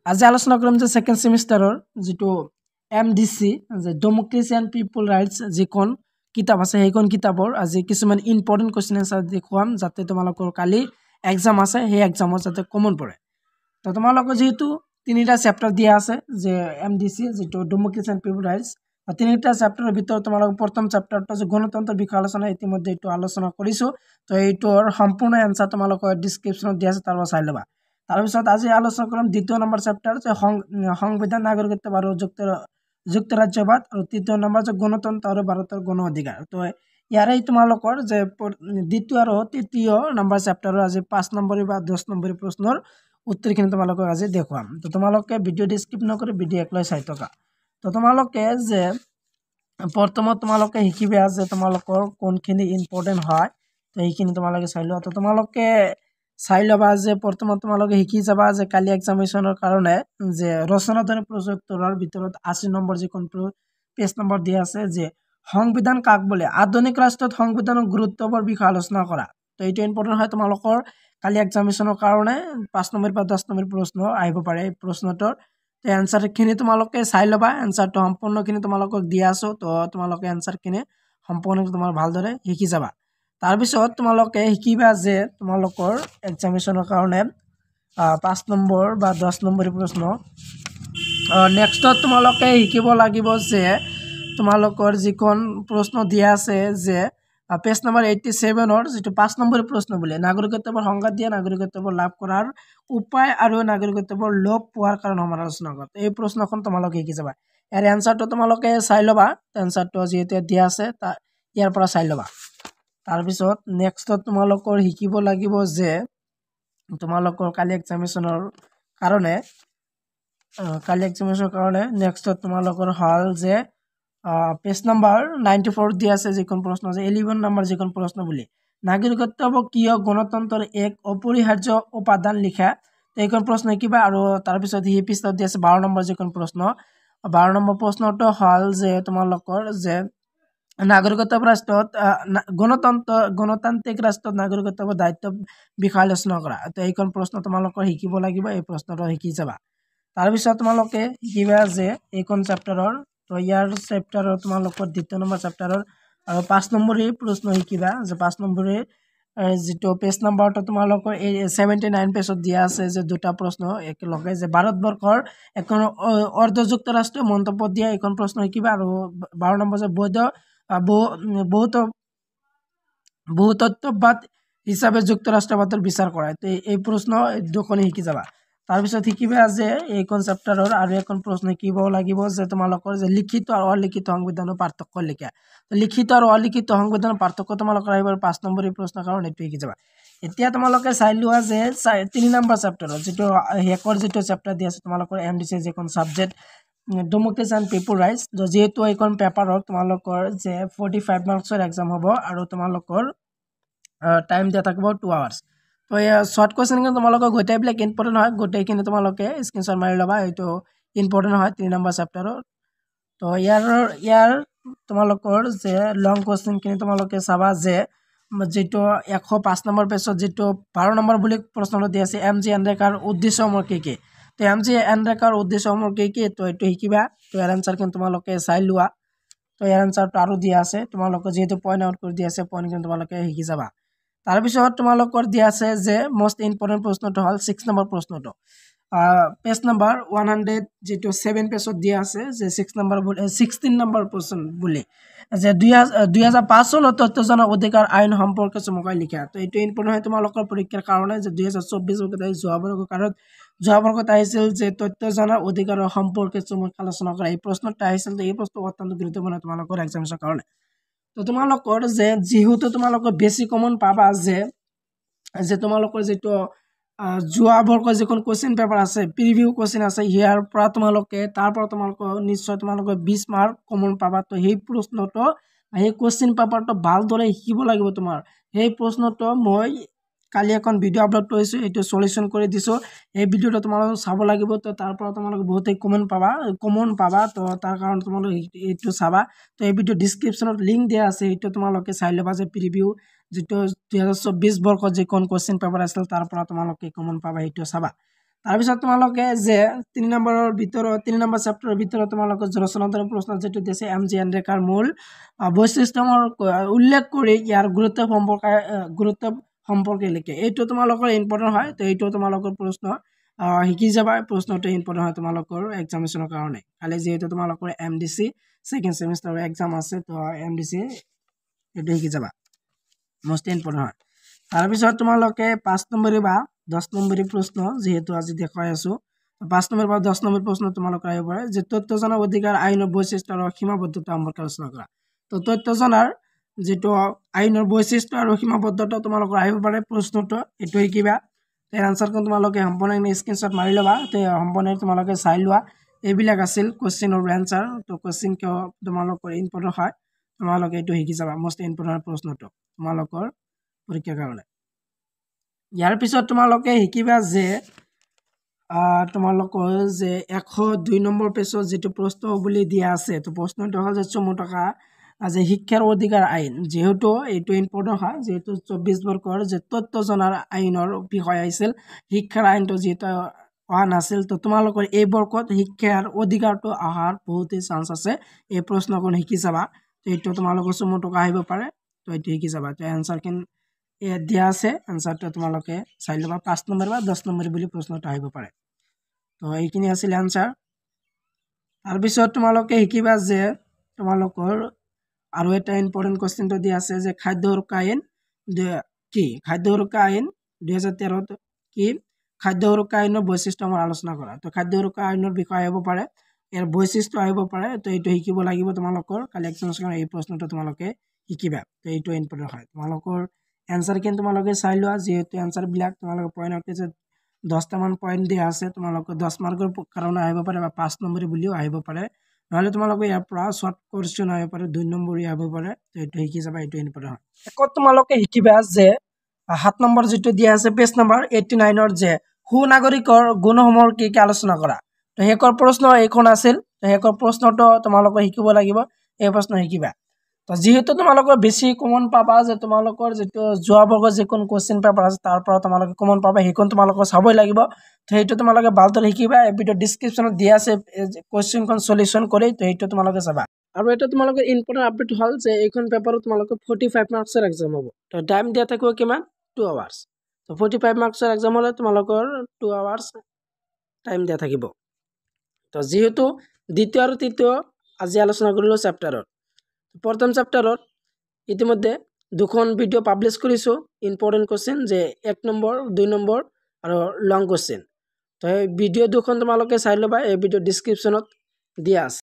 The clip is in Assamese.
আজি আলোচনা কৰিম যে সেকেন্ড সেমিষ্টাৰৰ যেটো এমডিসি যে ডেমোক্ৰেসি এন্ড পিপল ৰাইটস যিখন কিতাপ আছে সেইখন কিতাপৰ আজি কিছুমান ইম্পৰ্টেন্ট কোৱেশ্চন আনসাৰ দেখুৱাম যাতে তোমালোকৰ কালি এক্সাম আছে সেই এক্সামত যাতে কমন পৰে তো তোমালোকৰ যেহেতু তিনিটা চেপ্টাৰ দিয়া আছে যে এমডিসি যেটো ডেমোক্ৰেসি এন্ড পিপল ৰাইটস তিনিটা চেপ্টাৰৰ ভিতৰত তোমালোকৰ প্ৰথম চেপ্টাৰটো যে গণতন্ত্ৰৰ বিষয়ে আলোচনা ইতিমধ্যে এইটো আলোচনা কৰিছো তো এইটোৰ সম্পূৰ্ণ আনসাৰ তোমালোকৰ ডেসক্ৰিপচনত দিয়া আছে তাৰপৰা চাই ল'বা তাৰপিছত আজি আলোচনা কৰিম দ্বিতীয় নম্বৰ চেপ্টাৰ যে সংবিধান নাগৰিকত্ব আৰু যুক্তৰাজ্যবাদ আৰু তৃতীয় নম্বৰ যে গণতন্ত্ৰ আৰু ভাৰতৰ গণ অধিকাৰ তো ইয়াৰে তোমালোকৰ যে দ্বিতীয় আৰু তৃতীয় নম্বৰ চেপ্টাৰৰ আজি 5 নম্বৰ বা 10 নম্বৰ প্ৰশ্নৰ উত্তৰখিনি তোমালোকক আজি দেখুৱাম তো তোমালোকে ভিডিও স্কিপ নকৰি ভিডিও একলৈ চাই থকা তো তোমালোকে যে প্ৰথমত তোমালোকে শিকিবা যে তোমালোকৰ কোনখিনি ইম্পৰ্টেন্ট হয় তো এইখিনি তোমালোকে চাই লোৱা তো তোমালোকে চাই লবা যে প্ৰথমত তোমালোকে শিকি যাবা যে কালি এক্সামিনেশনৰ কাৰণে যে ৰচনাধনী প্ৰজেক্টৰৰ ভিতৰত 80 নম্বৰ যিখন পেজ নম্বৰ দিয়া আছে যে সংবিধান কাক বোলে আধুনিক ৰাষ্ট্ৰত সংবিধানৰ গুৰুত্বৰ বিষয়ে আলোচনা কৰা তো এইটো ইম্পৰ্টেন্ট হয় তোমালোকৰ কালি এক্সামিনেশনৰ কাৰণে 5 নম্বৰ বা 10 নম্বৰ প্ৰশ্ন আহিব পাৰে এই প্ৰশ্নটোৰ তো এনসাৰখিনি তোমালোকে চাই লবা এনসাৰটো সম্পূৰ্ণখিনি তোমালোকক দিয়া আছে তো তোমালোকে এনসাৰখিনি সম্পূৰ্ণ তোমাৰ ভালদৰে শিকি যাবা তাৰপিছত তোমালোকে শিকিবা যে তোমালোকৰ এক্সামিনেশনৰ কাৰণে 5 নম্বৰ বা 10 নম্বৰ প্ৰশ্ন নেক্সটত তোমালোকে শিকিব লাগিব যে তোমালোকৰ যিখন প্ৰশ্ন দিয়া আছে যে পেজ নম্বৰ 87 যেটো 5 নম্বৰ প্ৰশ্ন বলে নাগৰিকত্বৰ সংজ্ঞা দিয়া নাগৰিকত্বৰ লাভ কৰাৰ উপায় আৰু নাগৰিকত্বৰ লোপ পোৱাৰ কাৰণ সমালোচনা কৰা এই প্ৰশ্নখন তোমালোকে শিকি যাবা ইয়াৰ এনসাৰটো তোমালোকে চাই লবা এনসাৰটো যেতে দিয়া আছে ইয়াৰ পৰা চাই লবা তাৰপিছত নেক্সটত তোমালোকৰ শিকিব লাগিব যে তোমালোকৰ কালি এক্সামিনেশনৰ কাৰণে নেক্সটত তোমালোকৰ হল যে পেজ নম্বৰ 94 দিয়া আছে যিখন প্ৰশ্ন আছে 11 নম্বৰ যিখন প্ৰশ্ন বুলি নাগৰিকত্ব কিয় গণতন্ত্ৰৰ এক অপৰিহাৰ্য উপাদান লিখা এইখন প্ৰশ্ন কিবা আৰু তাৰ পিছত হি পিছত দিয়া আছে 12 নম্বৰ যিখন প্ৰশ্ন 12 নম্বৰ প্ৰশ্নটো হল যে তোমালোকৰ যে নাগৰিকত্ব ৰাষ্ট্ৰত গণতান্ত্ৰিক ৰাষ্ট্ৰত নাগৰিকত্বৰ দায়িত্ব বিষয় আলোচনা কৰা তো এইখন প্ৰশ্ন তোমালোকৰ শিকিব লাগিব এই প্ৰশ্নটো শিকি যাবা তাৰ পিছত তোমালোকে শিকিবা যে এইখন চেপ্টাৰৰ তো ইয়াৰ চেপ্টাৰৰ তোমালোকৰ দ্বিতীয় নম্বৰ চেপ্টাৰৰ আৰু 5 নম্বৰী প্ৰশ্ন শিকিবা যে 5 নম্বৰী যেটো পেজ নম্বৰটো তোমালোকৰ 79 পেজত দিয়া আছে যে দুটা প্ৰশ্ন একেলগে যে ভাৰতবৰ্ষৰ এখন অৰ্ধযুক্তৰাষ্ট্ৰীয় মন্তব্য দিয়া এইখন প্ৰশ্ন শিকিবা আৰু 12 নম্বৰ যে বহুতত্ববাদ হিচাপে যুক্তৰাষ্ট্ৰবাদৰ বিচাৰ কৰা তো এই প্ৰশ্ন দুখন শিকি যাবা তাৰ পিছত শিকিবা যে এইখন চেপ্টাৰৰ আৰু এখন প্ৰশ্ন শিকিব লাগিব যে তোমালোকৰ যে লিখিত আৰু অলিখিত সংবিধানৰ পাৰ্থক্য লিখা তো লিখিত আৰু অলিখিত সংবিধানৰ পাৰ্থক্য তোমালোকৰ আহিব 5 নম্বৰী প্ৰশ্ন কাৰণ এটো শিকি যাবা এতিয়া তোমালোকে চাই লোৱা যে 3 নম্বৰ চেপ্টাৰৰ যেটো হেকৰ যেটো চেপ্টাৰ দিয়া আছে তোমালোকৰ MDC যেখন subject ডেমোক্ৰেসি and people rights যেহেতু এইখন পেপাৰত তোমালোকৰ যে 45 মাৰ্কছৰ এক্সাম হ'ব আৰু তোমালোকৰ টাইম দিয়া থাকিব 2 আৱাৰ্স তো শৰ্ট কোশ্চেন কিন্তু তোমালোকৰ গোটেইবিলাক ইম্পৰ্টেন্ট হয় গোটেইখিনি তোমালোকে স্ক্ৰিনশ্বট মাৰি ল'বা এইটো ইম্পৰ্টেন্ট হয় 3 নম্বৰ চেপ্টাৰৰ তো ইয়াৰ তোমালোকৰ যে লং কোশ্চেন খিনি তোমালোকে চাবা যে যেটো 105 নম্বৰ পেজত যেটো 12 নম্বৰ বুলি প্ৰশ্নটো দিয়া আছে এমজি এনৰেকাৰ উদ্দেশ্যসমূহ কি তো এমজি এনৰেকাৰ উদ্দেশ্যসমূহ কি তো এইটো শিকিবা তো ইয়াৰ আনসাৰ কিন্তু তোমালোকে চাই লোৱা তো ইয়াৰ আনসাৰটো আৰু দিয়া আছে তোমালোকে যেহেতু পয়েন্ট আউট কৰি দিয়া আছে পয়েন্ট কিন্তু তোমালোকে শিকি যাবা তাৰ পিছত তোমালোকৰ দিয়া আছে যে মোস্ট ইম্পৰ্টেন্ট প্ৰশ্নটো হল 6 নম্বৰ প্ৰশ্নটো পেজ নম্বৰ 100 যেটো 7 পেজত দিয়া আছে যে 6 নম্বৰ 16 নম্বৰ প্ৰশ্ন বুলি যে 2005 চনত তথ্য জনা অধিকাৰ আইন সম্পৰ্কে চমুকৈ লিখা তো এইটো ইম্পৰ্টেন্ট হয় তোমালোকৰ পৰীক্ষাৰ কাৰণে যে 2024 বৰ্ষত যোৱা বৰ্ষত আহিছিল যে তথ্য জনা অধিকাৰ সম্পৰ্কে চমুকৈ আলোচনা কৰা এই প্ৰশ্নটো আহিছিল এই প্ৰশ্ন অত্যন্ত গুৰুত্বপূৰ্ণ তোমালোকৰ এক্সামিনেশনৰ কাৰণে তো তোমালোকৰ যে যেহেতু তোমালোকৰ বেছি কমন পাবা যে তোমালোকৰ যেটো যোৱা বৰ্ষৰ যিখন কোশ্চেন পেপাৰ আছে প্ৰিভিউ কোশ্চেন আছে ইয়াৰ পৰা তোমালোকে তাৰ পৰা তোমালোকৰ নিশ্চয় তোমালোকৰ 20 মাৰ্ক কমন পাবা তো সেই প্ৰশ্নটো এই কোশ্চেন পেপাৰটো ভালদৰে শিকিব লাগিব তোমাৰ এই প্ৰশ্নটো মই কালি এখন ভিডিও আপলোড কৰিছো এটো সলিউশন কৰি দিছো এই ভিডিওটো তোমালোকে চাব লাগিব তো তাৰ পৰা তোমালোকে বহুতেই কমন পাবা তো তাৰ কাৰণ তোমালোকে এটো চাবা তো এই ভিডিও ডেসক্ৰিপচনত লিংক দিয়া আছে এটো তোমালোকে চাই লবা যে প্ৰিভিউ যেটো 2024 বৰ্ষৰ যিখন কোশ্চেন পেপাৰ আছিল তাৰ পৰা তোমালোকে কমন পাবা এটো চাবা তাৰপিছত তোমালোকে যে 3 নম্বৰৰ ভিতৰত 3 নম্বৰ চেপ্টাৰৰ ভিতৰত তোমালোকে ৰচনাত্মক প্ৰশ্ন যেটো দিছে MGN ৰেখাৰ মূল বৈশিষ্ট্যৰ উল্লেখ কৰি ইয়াৰ গুৰুত্ব সম্পৰ্কে লিখে এইটো তোমালোকৰ ইম্পৰ্টেন্ট হয় তো এইটো তোমালোকৰ প্ৰশ্ন শিকি যাবা প্ৰশ্নটো ইম্পৰ্টেন্ট হয় তোমালোকৰ এক্সামিনেশনৰ কাৰণে খালি যেহেতু তোমালোকৰ MDC সেকেন্ড সেমিস্টাৰৰ এক্সাম আছে তো MDC এটো শিকি যাবা মোস্ট ইম্পৰ্টেন্ট হয় তাৰপিছত তোমালোকে 5 নম্বৰী বা 10 নম্বৰী প্ৰশ্ন যেহেতু আজি দেখাই আছো 5 নম্বৰ বা 10 নম্বৰ প্ৰশ্ন তোমালোকে আহিব পাৰে যে তথ্য জনাৰ অধিকাৰ আইনৰ বৈশিষ্ট্য আৰু সীমাবদ্ধতা সম্পৰ্কে আলোচনা কৰা তো তথ্য জনাৰ যেটো আইনৰ বৈশিষ্ট্য আৰু সীমাবদ্ধতা তোমালোকৰ আহিব পাৰে প্ৰশ্নটো এটো কিবা এৰ আনসাৰ কোন তোমালোকে সম্পূৰ্ণ স্ক্ৰিনশ্বট মাৰি লবা তে সম্পূৰ্ণ তোমালোকে চাই লোৱা এইবিলাক আছিল কোশ্চেন আৰু আনসাৰ তো কোশ্চেন কিয় তোমালোকৰ ইম্পৰ্টেন্ট হয় তোমালোকে এটো শিকি যাবা মোস্ট ইম্পৰ্টেন্ট প্ৰশ্নটো তোমালোকৰ পৰীক্ষাৰ কাৰণে ইয়াৰ পিছত তোমালোকে শিকিবা যে তোমালোকৰ যে 102 নম্বৰ পেজত যেটো প্ৰশ্ন বুলি দিয়া আছে তো প্ৰশ্নটো হ'ল যে 64 টকা যে শিক্ষাৰ অধিকাৰ আইন যেহেতু এইটো ইম্পৰ্টেন্ট হয় যেহেতু 24 বৰ্ষৰ যে তথ্য জনাৰ আইনৰ বিষয় আছিল শিক্ষাৰ আইনটো যেটা অহা নাছিল তো তোমালোকৰ এই বৰ্ষত শিক্ষাৰ অধিকাৰটো আহাৰ বহুতেই চান্স আছে এই প্ৰশ্নখন শিকি যাবা তো এইটো তোমালোকৰ 64 টকা আহিব পাৰে তো এইটো শিকি যাবা তো আনসাৰ কিন দিয়া আছে আনসাৰটো তোমালোকে চাই লবা 5 নম্বৰ বা 10 নম্বৰ বুলি প্ৰশ্নটো আহিব পাৰে তো এইখিনি আছিল আনসাৰ তাৰ পিছত তোমালোকে শিকিবা যে তোমালোকৰ আৰু এটা ইম্পৰ্টেন্ট কোশ্চেনটো দিয়া আছে যে খাদ্য সুৰক্ষা আইন কি খাদ্য সুৰক্ষা আইন 2013 কি খাদ্য সুৰক্ষা আইনৰ বৈশিষ্ট্য আমাৰ আলোচনা কৰা তো খাদ্য সুৰক্ষা আইনৰ বিষয় আহিব পাৰে এৰ বৈশিষ্ট্য আহিব পাৰে তো এইটো শিকিব লাগিব তোমালোকৰ কালি এক্সামিনেশনৰ এই প্ৰশ্নটো তোমালোকে শিকিবা তো এইটো ইম্পৰ্টেন্ট হয় তোমালোকৰ আনসাৰ কিন তোমালোকে চাই লোৱা যেহেতু আনসার বিলাক তোমালোকে পয়েন্ট আউট যে 10টা মান পয়েন্ট দিয়া আছে তোমালোকে 10 মাৰ্কৰ কাৰণে আহিব পাৰে বা 5 নম্বৰ বুলিও আহিব পাৰে নহলে তোমালোকে ইয়াৰ পৰা শৰ্ট কোশ্চেন আহিব পাৰে 2 নম্বৰী আহিব পাৰে তো এইটো শিকি যাবা এইটো ইম্পৰ্টেন্ট হয় একত তোমালোকে শিকিবা যে 7 নম্বৰ যেটো দিয়া আছে পেজ নম্বৰ 89 যে সুনাগৰিকৰ গুণসমূহৰ কি কি আলোচনা কৰা তো হেকৰ প্ৰশ্ন এইখন আছিল তো হেকৰ প্ৰশ্নটো তোমালোকে শিকিব লাগিব এই প্ৰশ্ন শিকিবা তো যেহেতু তোমালোকৰ বেছি কমন পাবা যে তোমালোকৰ যেটো জোৱা বৰ্গৰ যে কোন কোশ্চেন পেপাৰ আছে তাৰ পৰা তোমালোকে কমন পাবা হেকন তোমালোকৰ চাবই লাগিব তো এইটো তোমালোকে ভালদৰে শিকিবা এই ভিডিও ডেসক্ৰিপচনত দিয়া আছে কোশ্চেনখন সলিউশন কৰি তো এইটো তোমালোকে চাবা আৰু এটা তোমালোকৰ ইম্পৰ্টেন্ট আপডেট হল যে এইখন পেপাৰত তোমালোকে 45 মাৰ্কছৰ এক্সাম হ'ব তো টাইম দিয়া থাকিব কিমান 2 আৱাৰ্স তো 45 মাৰ্কছৰ এক্সাম হলে তোমালোকৰ 2 আৱাৰ্স টাইম দিয়া থাকিব তো যেহেতু দ্বিতীয় আৰু তৃতীয় আজি আলোচনা কৰিলো চেপ্টাৰত প্ৰথম চেপ্টাৰত ইতিমধ্যে দুখন ভিডিও পাবলিশ কৰিছো ইম্পৰ্টেন্ট কোশ্চেন যে 1 নম্বৰ 2 নম্বৰ আৰু লং কোশ্চেন তো এই ভিডিও দুখন তোমালোকে চাই লবা এই ভিডিও ডেসক্ৰিপচনত দিয়া আছে